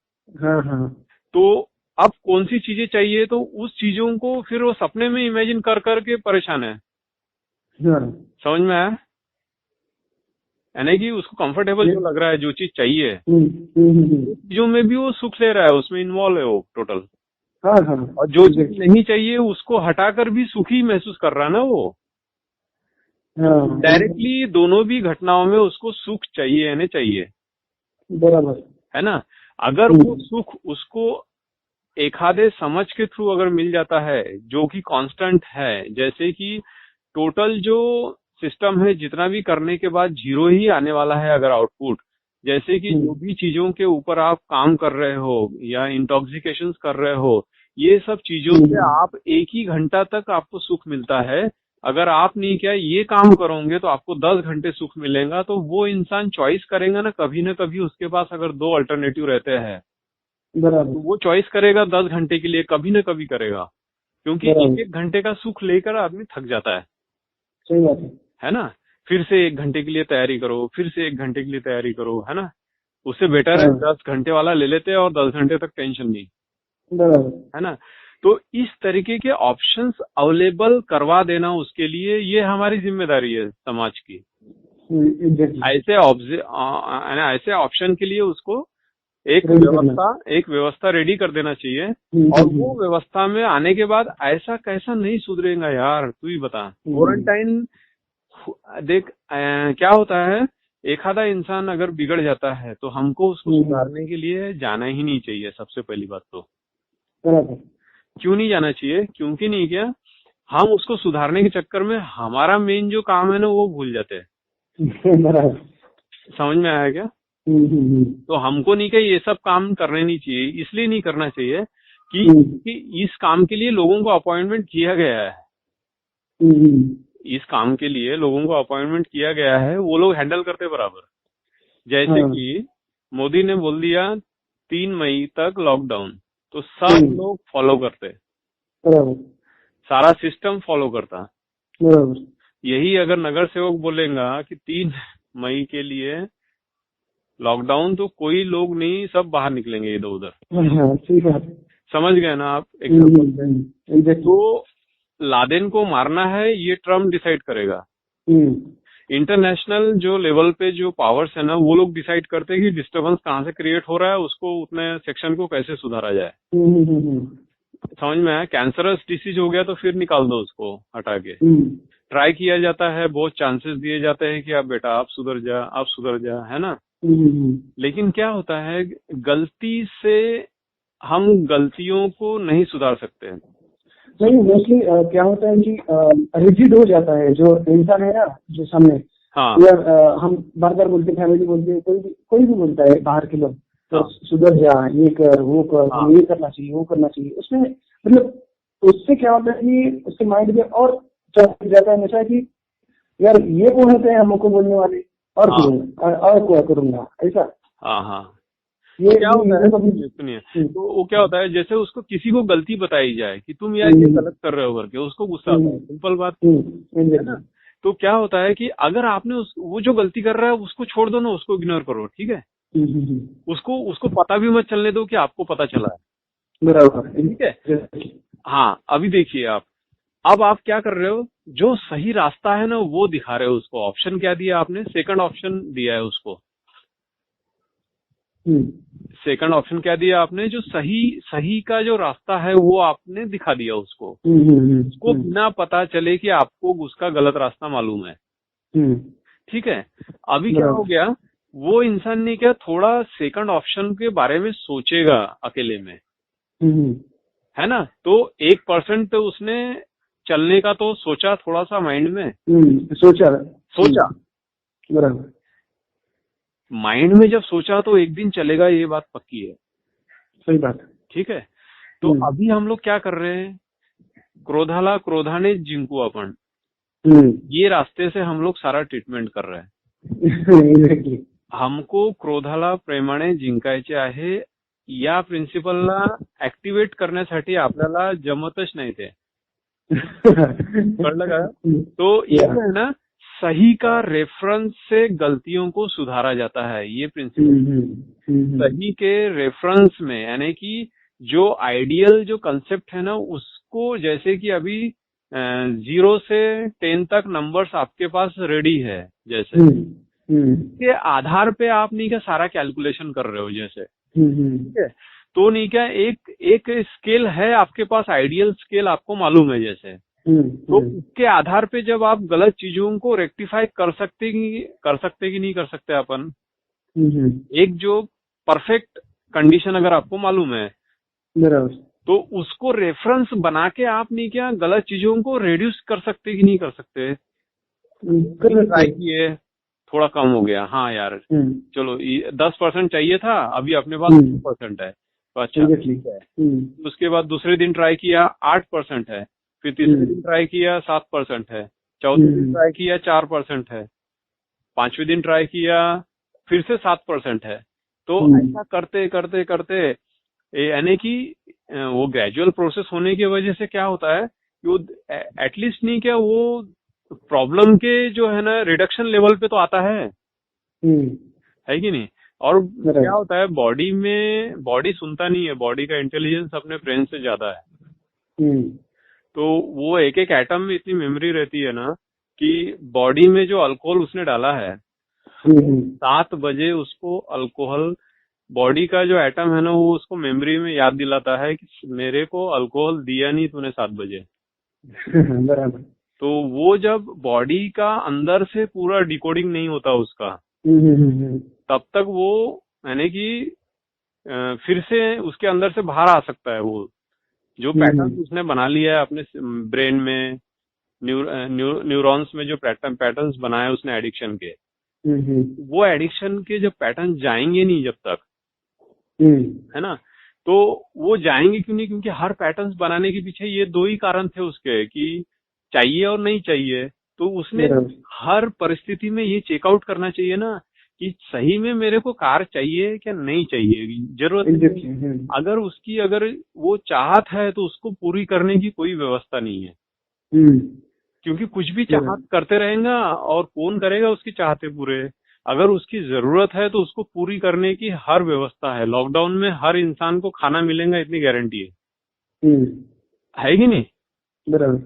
तो अब कौन सी चीजें चाहिए, तो उस चीजों को फिर वो सपने में इमेजिन कर करके परेशान है। समझ में आया, यानी कि उसको कंफर्टेबल जो लग रहा है, जो चीज चाहिए, चीजों में भी वो सुख ले रहा है, उसमें इन्वॉल्व है वो टोटल। और जो चीज नहीं चाहिए उसको हटाकर भी सुखी महसूस कर रहा है ना वो। डायरेक्टली दोनों भी घटनाओं में उसको सुख चाहिए यानी चाहिए, बराबर, है ना। अगर वो सुख उसको एक आधे समझ के थ्रू अगर मिल जाता है जो कि कांस्टेंट है, जैसे कि टोटल जो सिस्टम है जितना भी करने के बाद जीरो ही आने वाला है अगर आउटपुट, जैसे कि जो भी चीजों के ऊपर आप काम कर रहे हो या इंटॉक्सिकेशंस कर रहे हो, ये सब चीजों से आप एक ही घंटा तक आपको सुख मिलता है। अगर आप नहीं क्या ये काम करोगे तो आपको 10 घंटे सुख मिलेगा। तो वो इंसान चॉइस करेगा ना कभी उसके पास अगर 2 अल्टरनेटिव रहते हैं बराबर, तो वो चॉइस करेगा 10 घंटे के लिए, कभी न कभी करेगा, क्योंकि बराबर, 1 घंटे का सुख लेकर आदमी थक जाता है। सही बात है ना। फिर से 1 घंटे के लिए तैयारी करो, फिर से 1 घंटे के लिए तैयारी करो, है ना। उससे बेटर है 10 घंटे वाला ले लेते हैं और 10 घंटे तक टेंशन नहीं, बराबर, है ना। तो इस तरीके के ऑप्शंस अवेलेबल करवा देना उसके लिए, ये हमारी जिम्मेदारी है समाज की। ऐसे ऑप्शन के लिए उसको एक व्यवस्था रेडी कर देना चाहिए। और वो व्यवस्था में आने के बाद ऐसा कैसा नहीं सुधरेगा यार, तू ही बता। क्वारंटाइन देख क्या होता है, एक आधा इंसान अगर बिगड़ जाता है तो हमको उसको सुधारने के लिए जाना ही नहीं चाहिए। सबसे पहली बात तो क्यों नहीं जाना चाहिए, क्योंकि नहीं क्या हम उसको सुधारने के चक्कर में हमारा मेन जो काम है ना वो भूल जाते हैं। समझ में आया क्या? तो हमको नहीं क्या ये सब काम करने नहीं चाहिए। इसलिए नहीं करना चाहिए कि इस काम के लिए लोगों को अपॉइंटमेंट किया गया है। इस काम के लिए लोगों को अपॉइंटमेंट किया गया है, वो लोग हैंडल करते बराबर। जैसे कि मोदी ने बोल दिया 3 मई तक लॉकडाउन, तो सब लोग फॉलो करते, सारा सिस्टम फॉलो करता। यही अगर नगर सेवक बोलेगा कि 3 मई के लिए लॉकडाउन, तो कोई लोग नहीं, सब बाहर निकलेंगे इधर उधर। समझ गए ना आप? एग्जाम्पल। तो लादेन को मारना है ये ट्रम्प डिसाइड करेगा। इंटरनेशनल जो लेवल पे जो पावर्स है ना वो लोग डिसाइड करते हैं कि डिस्टर्बेंस कहाँ से क्रिएट हो रहा है, उसको उतने सेक्शन को कैसे सुधारा जाए। समझ में आया? कैंसरस डिसीज हो गया तो फिर निकाल दो उसको हटा के। ट्राई किया जाता है, बहुत चांसेस दिए जाते हैं कि आप बेटा आप सुधर जा, है ना। लेकिन क्या होता है, गलती से हम गलतियों को नहीं सुधार सकते। नहीं, मोस्टली क्या होता है कि रिजिड हो जाता है जो इंसान है ना, जो सामने। हाँ। या हम बार बार बोलते, फैमिली बोलते, कोई भी बोलता है बाहर के लोग, तो सुधर जा, ये कर, वो कर, ये करना चाहिए, वो करना चाहिए। उसमें मतलब उससे क्या होता है कि उसके माइंड में और चल जाता है हमेशा कि यार ये वो होते हैं हमको बोलने वाले, और क्या करूंगा ऐसा। हाँ। ये क्या होता है, सुनिए, तो वो क्या होता है, जैसे उसको किसी को गलती बताई जाए कि तुम यार ये गलत कर रहे हो करके, उसको गुस्सा आता है। सिंपल बात है ना। तो क्या होता है कि अगर आपने वो जो गलती कर रहा है उसको छोड़ दो ना, उसको इग्नोर करो, ठीक है। उसको पता भी मत चलने दो कि आपको पता चला है। बराबर, ठीक है। हाँ, अभी देखिए अब आप क्या कर रहे हो, जो सही रास्ता है ना वो दिखा रहे हो उसको। ऑप्शन क्या दिया आपने? सेकंड ऑप्शन दिया है उसको। सेकंड ऑप्शन क्या दिया आपने? जो सही का जो रास्ता है वो आपने दिखा दिया उसको। उसको बिना पता चले कि आपको उसका गलत रास्ता मालूम है। ठीक है। अभी क्या हो गया, वो इंसान ने क्या थोड़ा सेकंड ऑप्शन के बारे में सोचेगा अकेले में, है ना। तो 1% तो उसने चलने का तो सोचा, थोड़ा सा माइंड में सोचा। बराबर। माइंड में जब सोचा तो एक दिन चलेगा, ये बात पक्की है। सही बात है। ठीक है। तो अभी हम लोग क्या कर रहे हैं, क्रोधाला क्रोधाने जिंकू आपण, ये रास्ते से हम लोग सारा ट्रीटमेंट कर रहे हैं। हमको क्रोधाला प्रेमाने जिंकायचे आहे, या प्रिन्सिपलला ऍक्टिव्हेट करण्यासाठी आपल्याला जमतच नाही ते। कळलं का? तो ये है ना, सही का रेफरेंस से गलतियों को सुधारा जाता है, ये प्रिंसिपल। सही के रेफरेंस में, यानी कि जो आइडियल जो कंसेप्ट है ना उसको, जैसे कि अभी 0 से 10 तक नंबर्स आपके पास रेडी है, जैसे के आधार पे आप नहीं क्या सारा कैलकुलेशन कर रहे हो जैसे। ठीक है। तो नहीं क्या एक स्केल है आपके पास, आइडियल स्केल आपको मालूम है जैसे। तो उसके आधार पे जब आप गलत चीजों को रेक्टिफाई कर सकते कि नहीं कर सकते अपन। एक जो परफेक्ट कंडीशन अगर आपको मालूम है बराबर, तो उसको रेफरेंस बना के आप नहीं क्या गलत चीजों को रिड्यूस कर सकते कि नहीं कर सकते? ट्राई किए, थोड़ा कम हो गया, हाँ यार चलो 10% चाहिए था, अभी अपने पास 2% है, तो अच्छा ठीक है। उसके बाद दूसरे दिन ट्राई किया 8% है, फिर तीसरे दिन ट्राई किया 7% है, चौथे दिन ट्राई किया 4% है, पांचवें दिन ट्राई किया फिर से 7% है। तो ऐसा करते करते करते यानी कि वो ग्रेजुअल प्रोसेस होने की वजह से क्या होता है कि वो एटलीस्ट नहीं क्या वो प्रॉब्लम के जो है ना रिडक्शन लेवल पे तो आता है कि नहीं? और क्या होता है बॉडी में, बॉडी सुनता नहीं है, बॉडी का इंटेलिजेंस अपने ब्रेन से ज्यादा है। तो वो एक एक एटम में इतनी मेमोरी रहती है ना कि बॉडी में जो अल्कोहल उसने डाला है 7 बजे उसको अल्कोहल, बॉडी का जो एटम है ना वो उसको मेमोरी में याद दिलाता है कि मेरे को अल्कोहल दिया नहीं तूने 7 बजे। बराबर। तो वो जब बॉडी का अंदर से पूरा डिकोडिंग नहीं होता उसका तब तक वो यानी कि फिर से उसके अंदर से बाहर आ सकता है, वो जो पैटर्न उसने बना लिया है अपने ब्रेन में, न्यूरॉन्स में जो पैटर्न्स बनाए उसने एडिक्शन के, वो एडिक्शन के जब पैटर्न जाएंगे नहीं जब तक, है ना, तो वो जाएंगे क्यों नहीं? क्योंकि हर पैटर्न्स बनाने के पीछे ये 2 ही कारण थे उसके कि चाहिए और नहीं चाहिए। तो उसने हर परिस्थिति में ये चेकआउट करना चाहिए ना कि सही में मेरे को कार चाहिए क्या नहीं चाहिए, जरूरत अगर उसकी अगर वो चाहत है तो उसको पूरी करने की कोई व्यवस्था नहीं है, क्योंकि कुछ भी चाहत करते रहेगा और कौन करेगा उसकी चाहते पूरे। अगर उसकी जरूरत है तो उसको पूरी करने की हर व्यवस्था है। लॉकडाउन में हर इंसान को खाना मिलेगा इतनी गारंटी है कि नहीं? बराबर।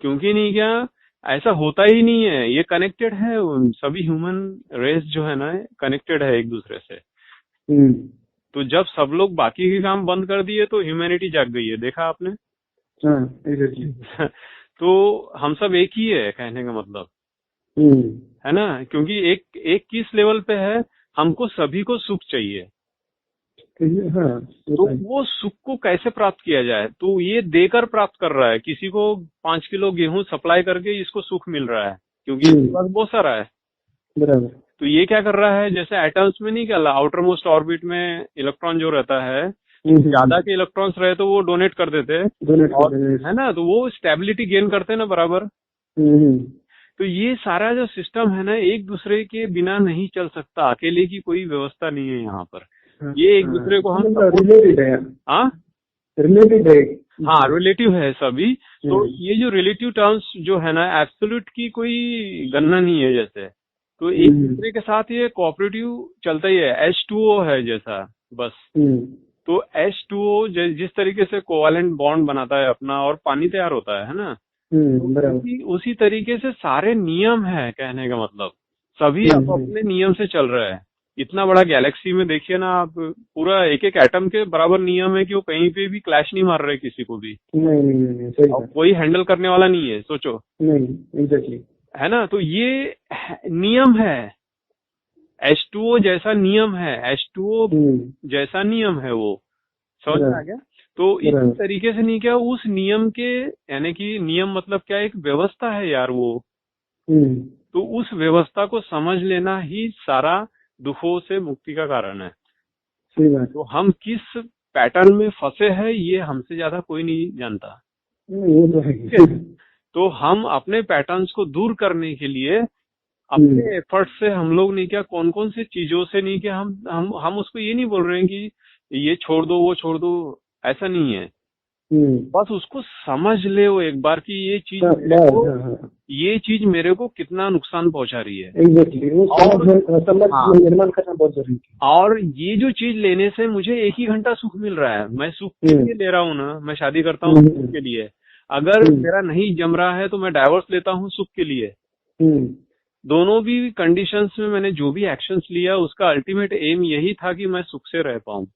क्योंकि नहीं क्या ऐसा होता ही नहीं है, ये कनेक्टेड है, सभी ह्यूमन रेस जो है ना कनेक्टेड है एक दूसरे से। तो जब सब लोग बाकी के काम बंद कर दिए तो ह्यूमैनिटी जाग गई है, देखा आपने? तो हम सब एक ही है कहने का मतलब, है ना, क्योंकि एक किस लेवल पे है, हमको सभी को सुख चाहिए। तो वो सुख को कैसे प्राप्त किया जाए? तो ये देकर प्राप्त कर रहा है, किसी को 5 किलो गेहूं सप्लाई करके इसको सुख मिल रहा है क्योंकि इसके पास बहुत सारा है। बराबर। तो ये क्या कर रहा है, जैसे एटम्स में नहीं क्या आउटर मोस्ट ऑर्बिट में इलेक्ट्रॉन जो रहता है, ज्यादा के इलेक्ट्रॉन्स रहे तो वो डोनेट कर देते, है ना, तो वो स्टेबिलिटी गेन करते हैं ना बराबर। तो ये सारा जो सिस्टम है ना एक दूसरे के बिना नहीं चल सकता, अकेले की कोई व्यवस्था नहीं है यहाँ पर। ये एक दूसरे को हम रिलेटेड है, रिलेटेड है, हाँ रिलेटिव है सभी। तो ये जो रिलेटिव टर्म्स जो है ना एब्सोल्यूट की कोई गणना नहीं है जैसे, तो एक दूसरे के साथ ये कोऑपरेटिव चलता ही है। H2O है जैसा बस, तो H2O जिस तरीके से कोवैलेंट बॉन्ड बनाता है अपना और पानी तैयार होता है ना, उसी तरीके से सारे नियम है कहने का मतलब, सभी अपने नियम से चल रहे हैं। इतना बड़ा गैलेक्सी में देखिए ना आप, पूरा एक एक एटम के बराबर नियम है कि वो कहीं पे भी क्लैश नहीं मार रहे किसी को भी, नहीं सही है। कोई हैंडल करने वाला नहीं है, सोचो नहीं, एग्जैक्टली, है ना। तो ये नियम है, H2O जैसा नियम है, H2O जैसा नियम है, वो समझ में आ गया? तो इस तरीके से नहीं क्या उस नियम के, यानी कि नियम मतलब क्या, एक व्यवस्था है यार वो। तो उस व्यवस्था को समझ लेना ही सारा दुखों से मुक्ति का कारण है। तो हम किस पैटर्न में फंसे हैं ये हमसे ज्यादा कोई नहीं जानता। तो हम अपने पैटर्न्स को दूर करने के लिए अपने एफर्ट से हम लोग नहीं क्या कौन कौन से चीजों से नहीं क्या हम उसको ये नहीं बोल रहे हैं कि ये छोड़ दो वो छोड़ दो, ऐसा नहीं है। बस उसको समझ ले वो एक बार कि ये चीज मेरे को कितना नुकसान पहुंचा रही है। निर्माण करना बहुत जरूरी है। और ये जो चीज लेने से मुझे 1 ही घंटा सुख मिल रहा है, मैं सुख के लिए ले रहा हूँ ना, मैं शादी करता हूँ सुख के लिए, अगर मेरा नहीं जम रहा है तो मैं डाइवोर्स लेता हूँ सुख के लिए। दोनों भी कंडीशंस में मैंने जो भी एक्शंस लिया उसका अल्टीमेट एम यही था कि मैं सुख से रह पाऊँ,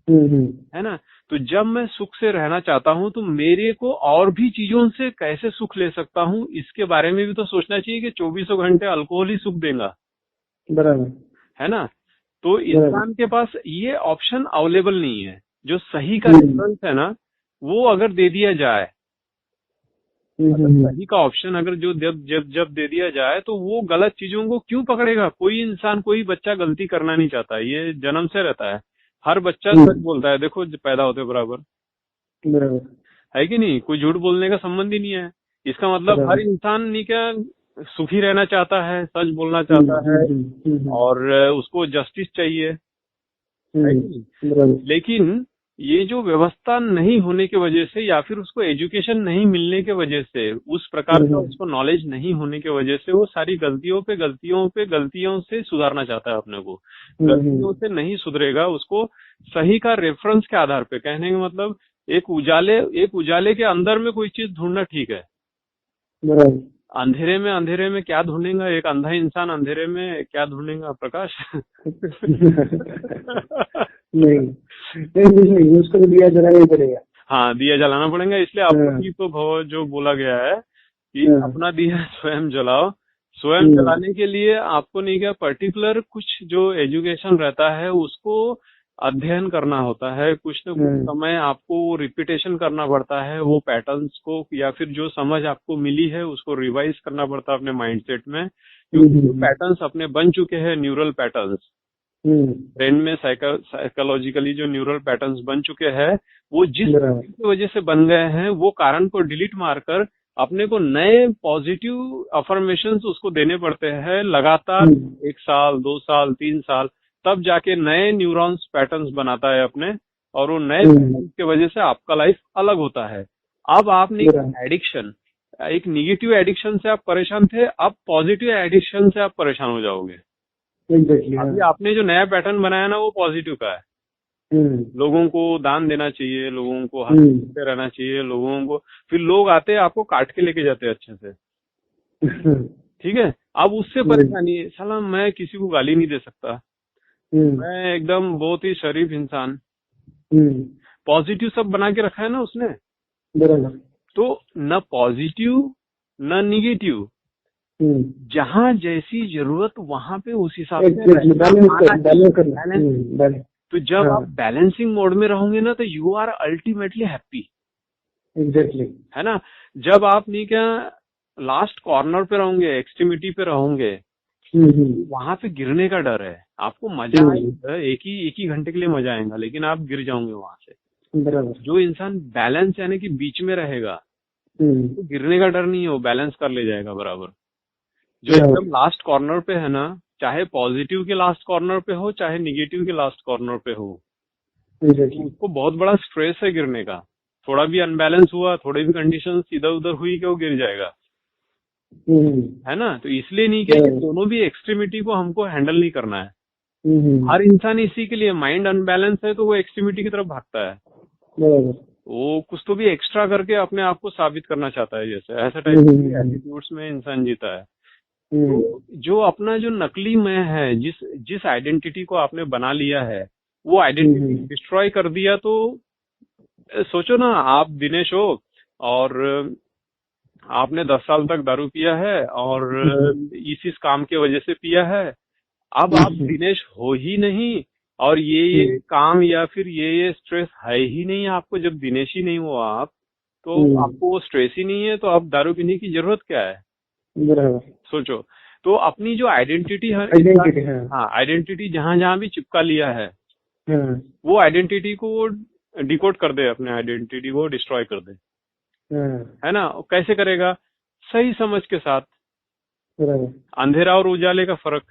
है ना। तो जब मैं सुख से रहना चाहता हूँ तो मेरे को और भी चीजों से कैसे सुख ले सकता हूँ इसके बारे में भी तो सोचना चाहिए कि 24 घंटे अल्कोहल ही सुख देगा, बराबर, है ना। तो इंसान के पास ये ऑप्शन अवेलेबल नहीं है। जो सही का रेफरेंस है ना, वो अगर दे दिया जाए, अगर सही का ऑप्शन अगर जो जब दे दिया जाए, तो वो गलत चीजों को क्यों पकड़ेगा? कोई इंसान, कोई बच्चा गलती करना नहीं चाहता, ये जन्म से रहता है। हर बच्चा सच बोलता है, देखो पैदा होते बराबर, है कि नहीं? कोई झूठ बोलने का संबंध ही नहीं है। इसका मतलब हर इंसान नहीं क्या सुखी रहना चाहता है, सच बोलना चाहता है, और उसको जस्टिस चाहिए, है कि नहीं? लेकिन ये जो व्यवस्था नहीं होने की वजह से, या फिर उसको एजुकेशन नहीं मिलने के वजह से, उस प्रकार का उसको नॉलेज नहीं होने की वजह से, वो सारी गलतियों से सुधारना चाहता है अपने को। गलतियों से नहीं सुधरेगा, उसको सही का रेफरेंस के आधार पे, कहने का मतलब एक उजाले के अंदर में कोई चीज ढूंढना ठीक है, अंधेरे में क्या ढूंढेगा? एक अंधा इंसान अंधेरे में क्या ढूंढेगा? प्रकाश। नहीं, उसको तो दिया जलाना ही पड़ेगा। हाँ, दिया जलाना पड़ेगा। इसलिए आपको तो जो बोला गया है कि अपना दिया स्वयं जलाओ। स्वयं जलाने के लिए आपको नहीं क्या पर्टिकुलर कुछ जो एजुकेशन रहता है उसको अध्ययन करना होता है, कुछ न कुछ समय आपको रिपीटेशन करना पड़ता है, वो पैटर्न्स को, या फिर जो समझ आपको मिली है उसको रिवाइज करना पड़ता है अपने माइंडसेट में, क्योंकि जो पैटर्न्स अपने बन चुके हैं, न्यूरल पैटर्न्स ब्रेन में साइकोलॉजिकली जो न्यूरल पैटर्न्स बन चुके हैं, वो जिस की वजह से बन गए हैं, वो कारण को डिलीट मारकर अपने को नए पॉजिटिव अफर्मेशंस उसको देने पड़ते हैं लगातार, 1 साल 2 साल 3 साल, तब जाके नए न्यूरॉन्स पैटर्न्स बनाता है अपने, और वो नए पैटर्न्स की वजह से आपका लाइफ अलग होता है। अब आपने एडिक्शन, एक निगेटिव एडिक्शन से आप परेशान थे, अब पॉजिटिव एडिक्शन से आप परेशान हो जाओगे। अभी आपने जो नया पैटर्न बनाया ना, वो पॉजिटिव का है। लोगों को दान देना चाहिए, लोगों को हंसते रहना चाहिए, लोगों को, फिर लोग आते हैं आपको काट के लेके जाते हैं अच्छे से, ठीक है। अब उससे परेशानी है, साला मैं किसी को गाली नहीं दे सकता, मैं एकदम बहुत ही शरीफ इंसान, पॉजिटिव सब बना के रखा है ना उसने, तो न पॉजिटिव न निगेटिव, जहाँ जैसी जरूरत वहां पे उस हिसाब से। तो जब आप बैलेंसिंग मोड में रहोगे ना, तो you are ultimately happy. Exactly, है ना। जब आप नहीं क्या लास्ट कॉर्नर पे रहोगे, एक्सट्रीमिटी पे रहोगे, वहां पे गिरने का डर है, आपको मजा आएगा, एक ही घंटे के लिए मजा आएगा, लेकिन आप गिर जाओगे वहां से। बराबर। जो इंसान बैलेंस यानी कि बीच में रहेगा, तो गिरने का डर नहीं है, वो बैलेंस कर ले जाएगा बराबर। जो एकदम लास्ट कॉर्नर पे है ना, चाहे पॉजिटिव के लास्ट कॉर्नर पे हो, चाहे निगेटिव के लास्ट कॉर्नर पे हो, उसको बहुत बड़ा स्ट्रेस है गिरने का। थोड़ा भी अनबैलेंस हुआ, थोड़ी भी कंडीशन इधर उधर हुई कि वो गिर जाएगा, है ना। तो इसलिए नहीं कि दोनों भी एक्सट्रीमिटी को हमको हैंडल नहीं करना है। हर इंसान इसी के लिए, माइंड अनबैलेंस है तो वो एक्सट्रीमिटी की तरफ भागता है, वो कुछ तो भी एक्स्ट्रा करके अपने आप को साबित करना चाहता है, जैसे ऐसा टाइप के एटीट्यूड्स में इंसान जीता है। तो जो अपना जो नकली मैं है, जिस आइडेंटिटी को आपने बना लिया है, वो आइडेंटिटी डिस्ट्रॉय कर दिया, तो सोचो ना, आप दिनेश हो और आपने 10 साल तक दारू पिया है और इस काम की वजह से पिया है। अब आप दिनेश हो ही नहीं, और ये काम या फिर ये स्ट्रेस है ही नहीं आपको। जब दिनेश ही नहीं हो आप, तो आपको वो स्ट्रेस ही नहीं है, तो अब दारू पीने की जरूरत क्या है? सोचो। तो अपनी जो आइडेंटिटी है, हाँ, आइडेंटिटी जहां जहां भी चिपका लिया है, वो आइडेंटिटी को डिकोड कर दे, अपने आइडेंटिटी को डिस्ट्रॉय कर दे, है ना। कैसे करेगा? सही समझ के साथ, अंधेरा और उजाले का फर्क,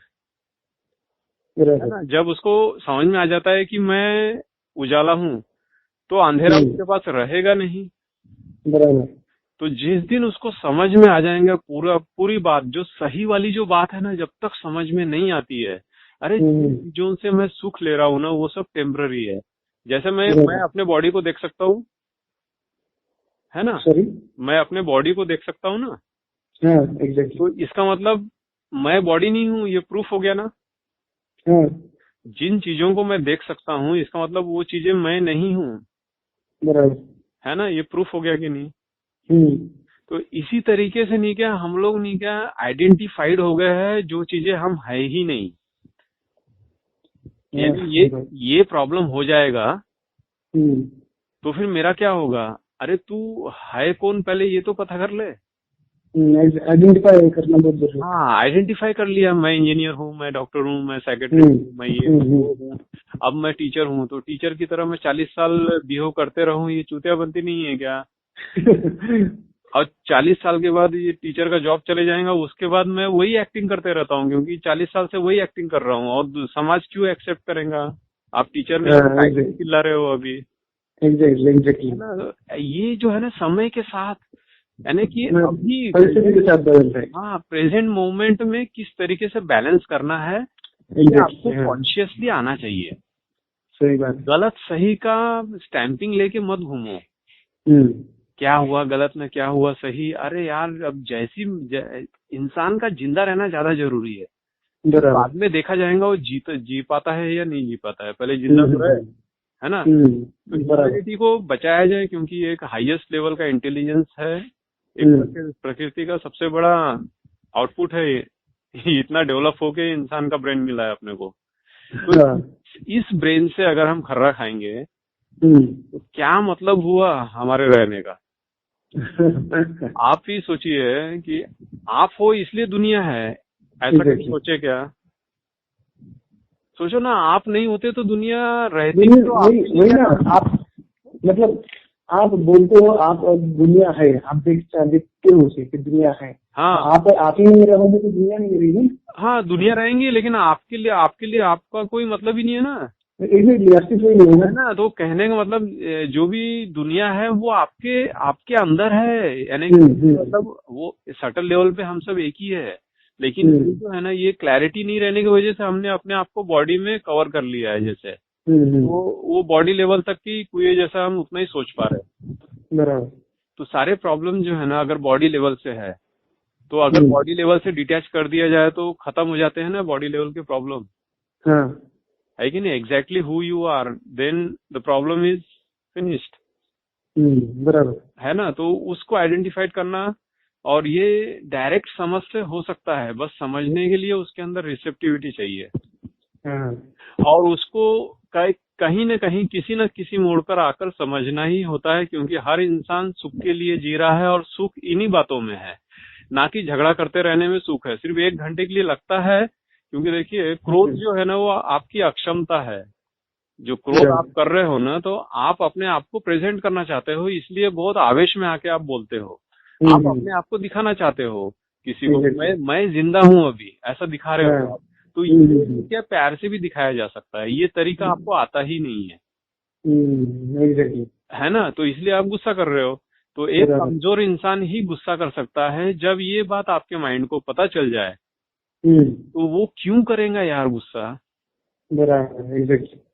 है ना। जब उसको समझ में आ जाता है कि मैं उजाला हूँ, तो अंधेरा उसके पास रहेगा नहीं। तो जिस दिन उसको समझ में आ जाएंगे पूरी बात, जो सही वाली जो बात है ना, जब तक समझ में नहीं आती है, अरे जो से मैं सुख ले रहा हूँ ना, वो सब टेम्पररी है। जैसे मैं अपने बॉडी को देख सकता हूँ, है ना, मैं अपने बॉडी को देख सकता हूँ ना, एग्जैक्टली। तो इसका मतलब मैं बॉडी नहीं हूँ, ये प्रूफ हो गया ना। जिन चीजों को मैं देख सकता हूँ, इसका मतलब वो चीजें मैं नहीं हूँ, है ना, ये प्रूफ हो गया कि नहीं। तो इसी तरीके से नहीं क्या हम लोग नहीं क्या आइडेंटिफाइड हो गए हैं, जो चीजें हम है ही नहीं। यानी ये प्रॉब्लम हो जाएगा तो फिर मेरा क्या होगा? अरे तू है कौन, पहले ये तो पता कर ले। आइडेंटिफाई करना बहुत जरूरी है। हाँ, आइडेंटिफाई कर लिया, मैं इंजीनियर हूँ, मैं डॉक्टर हूँ, मैं सेक्रेटरी हूँ, मैं ये हूँ, अब मैं टीचर हूँ, तो टीचर की तरह मैं 40 साल बिहेव करते रहूं, ये चूतियाबंदी नहीं है क्या? और 40 साल के बाद ये टीचर का जॉब चले जाएगा, उसके बाद मैं वही एक्टिंग करते रहता हूँ, क्योंकि 40 साल से वही एक्टिंग कर रहा हूँ, और समाज क्यों एक्सेप्ट करेगा? आप टीचर में चिल्ला रहे हो अभी। एग्जैक्टली। ये जो है ना, समय के साथ, यानी कि अभी हाँ, प्रेजेंट मोमेंट में किस तरीके से बैलेंस करना है, ये आपको कॉन्शियसली आना चाहिए। सही बात। गलत सही का स्टैंपिंग लेके मत घूमो। क्या हुआ गलत में, क्या हुआ सही, अरे यार अब इंसान का जिंदा रहना ज्यादा जरूरी है। बाद में देखा जाएगा वो जी पाता है या नहीं जी पाता है, पहले जिंदा तो रहे, है ना? तो ह्यूमैनिटी को बचाया जाए, क्योंकि ये एक हाईएस्ट लेवल का इंटेलिजेंस है, एक प्रकृति का सबसे बड़ा आउटपुट है ये। इतना डेवलप होके इंसान का ब्रेन मिला है अपने को। तो इस ब्रेन से अगर हम खर्रा खाएंगे तो क्या मतलब हुआ हमारे रहने का? आप ही सोचिए कि आप हो इसलिए दुनिया है, ऐसा कभी सोचे क्या? सोचो ना, आप नहीं होते तो दुनिया रहती नहीं। तो वही ना, आप मतलब आप बोलते हो आप दुनिया है, आप देखते हो कि दुनिया है। हाँ, आप ही नहीं रहोगे तो दुनिया नहीं रहेगी। हाँ, दुनिया रहेंगी, लेकिन आपके लिए आपका कोई मतलब ही नहीं है ना, अस्तित्व ही नहीं है ना। तो कहने का मतलब जो भी दुनिया है वो आपके अंदर है, यानी मतलब वो सटल लेवल पे हम सब एक ही है, लेकिन जो है ना, ये क्लैरिटी नहीं रहने की वजह से हमने अपने आप को बॉडी में कवर कर लिया है। जैसे वो बॉडी लेवल तक की कुएं जैसा हम उतना ही सोच पा रहे हैं। तो सारे प्रॉब्लम जो है ना, अगर बॉडी लेवल से है, तो अगर बॉडी लेवल से डिटैच कर दिया जाए तो खत्म हो जाते हैं ना बॉडी लेवल के प्रॉब्लम, है कि नहीं? Exactly who you are, then the problem is finished. बराबर है ना? तो उसको आइडेंटिफाइड करना, और ये डायरेक्ट समझ से हो सकता है, बस समझने के लिए उसके अंदर रिसेप्टिविटी चाहिए। और उसको कहीं न कहीं किसी न किसी मोड़ पर आकर समझना ही होता है, क्योंकि हर इंसान सुख के लिए जी रहा है, और सुख इन्हीं बातों में है, ना कि झगड़ा करते रहने में सुख है। सिर्फ 1 घंटे के लिए लगता है, क्योंकि देखिए क्रोध जो है ना, वो आपकी अक्षमता है। जो क्रोध आप कर रहे हो ना, तो आप अपने आप को प्रेजेंट करना चाहते हो, इसलिए बहुत आवेश में आके आप बोलते हो। आप अपने आप को दिखाना चाहते हो किसी को, मैं जिंदा हूँ अभी, ऐसा दिखा रहे हो आप। तो ये क्या प्यार से भी दिखाया जा सकता है, ये तरीका आपको आता ही नहीं है, है ना? तो इसलिए आप गुस्सा कर रहे हो। तो एक कमजोर इंसान ही गुस्सा कर सकता है। जब ये बात आपके माइंड को पता चल जाए तो वो क्यों करेगा यार गुस्सा,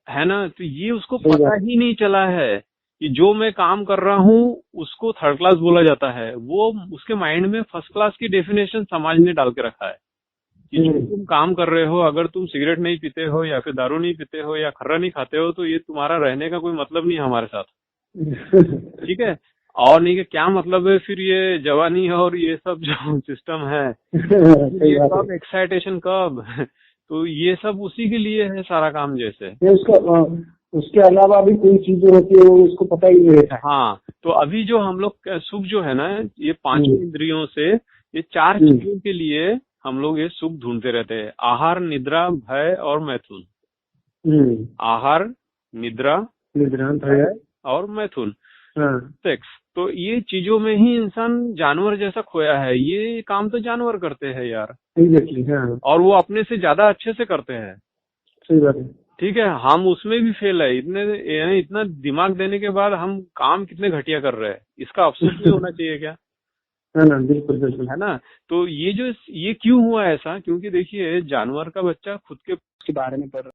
है ना? तो ये उसको पता ही नहीं चला है कि जो मैं काम कर रहा हूँ उसको थर्ड क्लास बोला जाता है। वो उसके माइंड में फर्स्ट क्लास की डेफिनेशन समाज ने डाल के रखा है कि जो तुम काम कर रहे हो, अगर तुम सिगरेट नहीं पीते हो या फिर दारू नहीं पीते हो या खर्रा नहीं खाते हो, तो ये तुम्हारा रहने का कोई मतलब नहीं है हमारे साथ। ठीक है? और नहीं कि क्या मतलब है फिर ये जवानी और ये सब जो सिस्टम है, ये कब एक्साइटेशन कब, तो ये सब उसी के लिए है सारा काम। जैसे उसके अलावा भी कोई चीजें होती है वो उसको पता ही नहीं रहता। हाँ, तो अभी जो हम लोग सुख जो है ना, ये 5 इंद्रियों से, ये 4 चीजों के लिए हम लोग ये सुख ढूंढते रहते हैं: आहार, निद्रा, भय और मैथुन। आहार, निद्रा, भय और मैथुन, सेक्स। तो ये चीजों में ही इंसान जानवर जैसा खोया है। ये काम तो जानवर करते हैं यार, और वो अपने से ज्यादा अच्छे से करते हैं। सही बात है। ठीक है, हम उसमें भी फेल है। इतना दिमाग देने के बाद हम काम कितने घटिया कर रहे हैं, इसका अफसोस नहीं होना चाहिए क्या? है ना? बिल्कुल बिल्कुल, है ना? तो ये क्यों हुआ ऐसा? क्योंकि देखिए, जानवर का बच्चा खुद के बारे में पढ़